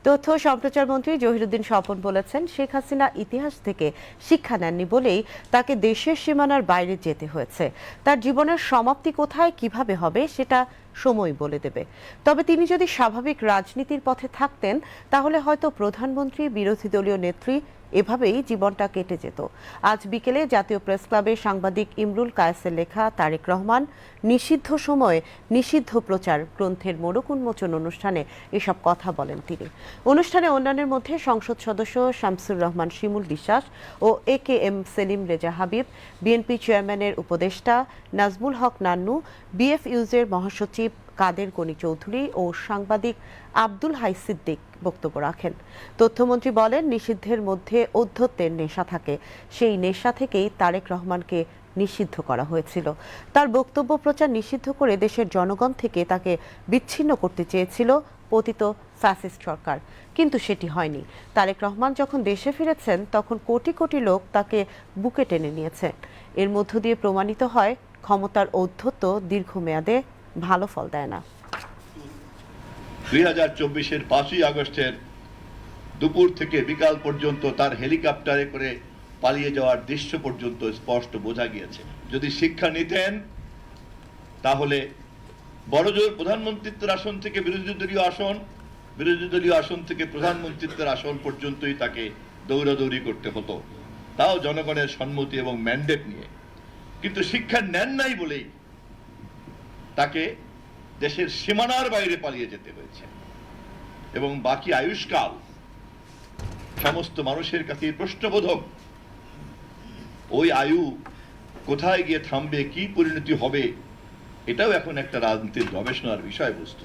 তথ্য ও সম্প্রচার মন্ত্রী জহিরুদ্দিন স্বপন বলেছেন, শেখ হাসিনা ইতিহাস থেকে শিক্ষা নেননি বলেই তাকে দেশের সীমানার বাইরে যেতে হয়েছে। তার জীবনের সমাপ্তি কোথায় কিভাবে হবে সেটা সময় বলে দেবে। তবে তিনি যদি স্বাভাবিক রাজনীতির পথে থাকতেন তাহলে হয়তো প্রধানমন্ত্রী, বিরোধী দলীয় নেত্রী এভাবেই জীবনটা কেটে যেত। আজ বিকেলে জাতীয় প্রেস ক্লাবে সাংবাদিক ইমরুল কায়েসের লেখা তারেক রহমান নিষিদ্ধ সময়ে নিষিদ্ধ প্রচার গ্রন্থের মোড়ক উন্মোচন অনুষ্ঠানে এসব কথা বলেন তিনি। অনুষ্ঠানে অন্যান্যের মধ্যে সংসদ সদস্য শামসুর রহমান শিমুল বিশ্বাস ও AKM সেলিম রেজা হাবিব, বিএনপি চেয়ারম্যানের উপদেষ্টা নাজমুল হক নান্নু, BFIUজের মহাসচিব কাদের গনি চৌধুরী ও সাংবাদিক আব্দুল হাই সিদ্দিক বক্তব্য রাখেন। তথ্যমন্ত্রী বলেন, নিষিদ্ধের মধ্যে ঔদ্ধত্যের নেশা থাকে, সেই নেশা থেকেই তারেক রহমানকে নিষিদ্ধ করা হয়েছিল। তার বক্তব্য প্রচার নিষিদ্ধ করে দেশের জনগণ থেকে তাকে বিচ্ছিন্ন করতে চেয়েছিল পতিত ফ্যাসিস্ট সরকার, কিন্তু সেটি হয়নি। তারেক রহমান যখন দেশে ফিরেছেন তখন কোটি কোটি লোক তাকে বুকে টেনে নিয়েছেন। এর মধ্য দিয়ে প্রমাণিত হয় ক্ষমতার ঔদ্ধত্য দীর্ঘমেয়াদে ভালো ফল দেয় না। 2024-এর 5ই আগস্টের দুপুর থেকে বিকাল পর্যন্ত তার হেলিকপ্টারে করে পালিয়ে যাওয়ার দৃশ্য পর্যন্ত স্পষ্ট বোঝা গিয়েছে। যদি শিক্ষা নিতেন তাহলে বড়জোর প্রধানমন্ত্রীত্বের আসন থেকে বিরোধী দলীয় আসন থেকে প্রধানমন্ত্রীত্বের আসন পর্যন্তই তাকে দৌড়াদৌড়ি করতে হতো, তাও জনগণের সম্মতি এবং ম্যান্ডেট নিয়ে। কিন্তু শিক্ষা নেন নাই বলেই তাকে দেশের সীমানার বাইরে পালিয়ে যেতে হয়েছে এবং বাকি আয়ুষ্কাল সমস্ত মানুষের কাছে প্রশ্নবোধক। ওই আয়ু কোথায় গিয়ে থামবে, কি পরিণতি হবে, এটাও এখন একটা রাজনীতির গবেষণার বিষয়বস্তু।